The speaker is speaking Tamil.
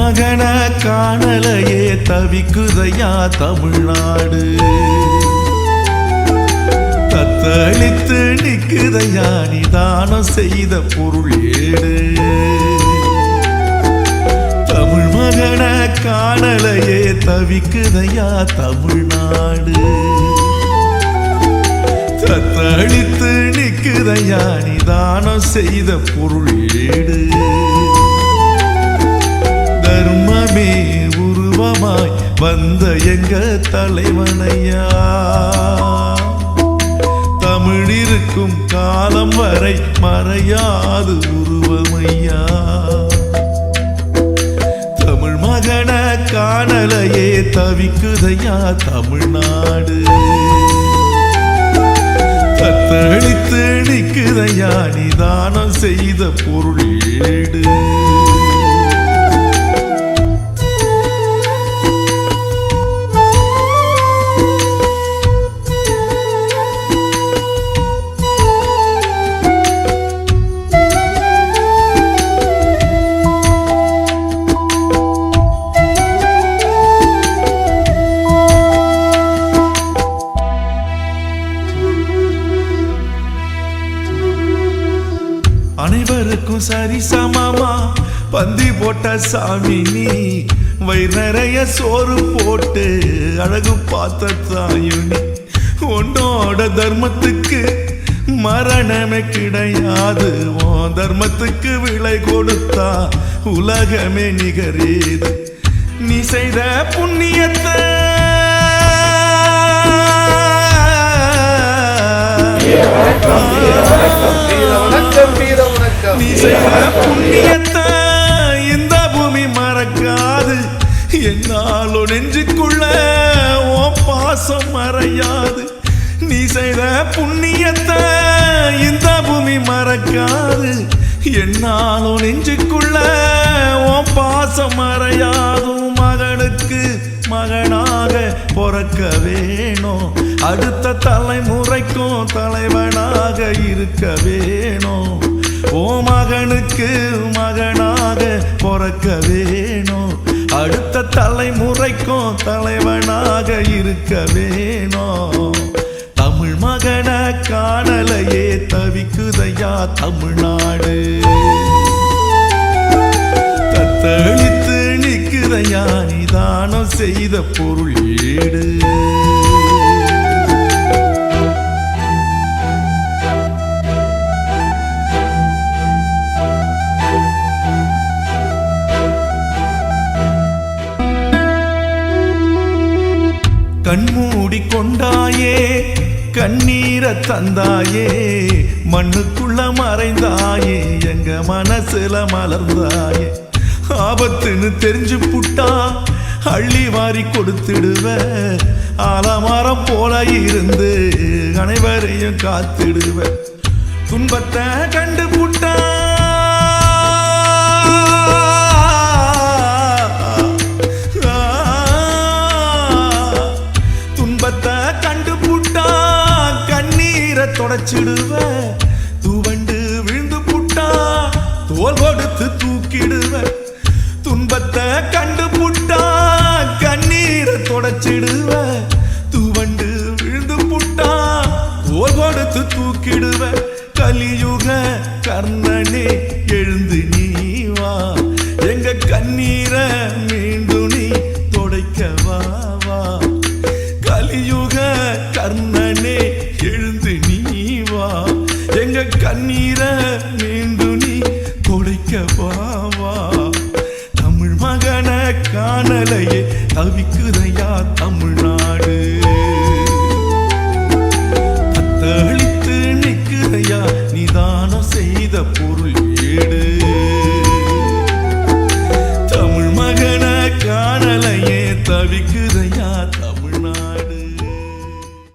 மகன காணலையே தவிக்குதையா தமிழ்நாடு. தத்தளித்து நிக்குதையா நிதானம் செய்த பொருள் ஏடு. தமிழ் மகன காணலையே தவிக்குதையா தமிழ்நாடு. தத்தளித்து நிக்குதையா நிதானம் செய்த பொருள் ஏடு. தர்மமே உருவமாய் வந்த எங்க தலைவனையா, தமிழ் இருக்கும் காலம் வரை மறையாது உருவமையா. தமிழ் மகன காணலையே தவிக்குதையா தமிழ்நாடு. தத்தளித்து நிக்குதையா நிதானம் செய்த பொருள் ஏடு. அனைவருக்கும் சரி சமமா பந்தி போட்ட சாமி நீ, வயிறு நிறைய சோறு போட்டு அழகு பார்த்த தாயுனி. உன்னோட தர்மத்துக்கு மரணமே கிடையாது, உன் தர்மத்துக்கு விலை கொடுத்தா உலகமே நிகரேது. நீ செய்த புண்ணியத்தை நீ செய்த புண்ணியத்தை இந்த பூமி மறக்காது. என்னாலும் நெஞ்சுக்குள்ள உன் பாசம் மறையாது. நீ செய்த புண்ணியத்தை இந்த பூமி மறக்காது. என்னாலும் நெஞ்சுக்குள்ள உன் பாசம் மறையாது. மகனுக்கு மகனாக பிறக்க வேணும், அடுத்த தலைமுறைக்கும் தலைவனாக இருக்க வேணும். ஓ மகனுக்கு மகனாக பிறக்க வேணும், அடுத்த தலைமுறைக்கும் தலைவனாக இருக்க வேணும். தமிழ் மகன காணலையே தவிக்குதையா தமிழ்நாடு. தத்தளித்து நிக்குதையா நிதானம் செய்த பொருள் ஏடு. கண்மூடி கொண்டாயே கண்ணீரை தந்தாயே, மண்ணுக்குள்ள மறைந்தாயே எங்க மனசுல மலர்ந்தாயே. ஆபத்துன்னு தெரிஞ்சு புட்டா அள்ளி வாரி கொடுத்துடுவ, ஆலமரம் போல இருந்து அனைவரையும் காத்திடுவ. துன்பத்தை கண்டு புட்டா தொடச்சிடுவ. துவண்டு விழுந்து புட்டா தோல் கொடுத்து தூக்கிடுவ. துன்பத்தை கண்டு புட்டா கண்ணீரை தொடச்சிடுவ. துவண்டு விழுந்து புட்டா தோல் கொடுத்து தூக்கிடுவ. கலியுக கர்ணனே எழுந்து நீ வா, எங்க கண்ணீரை மீண்டும் நீ தொடைக்க வா வா. கலியுக கர்ணனே எழுந்து நீ வா, எங்க கண்ணீரை மீண்டும் நீ தொடைக்க வா வா. தமிழ் மகன காணலையே தவிக்குதையா தமிழ்நாடு.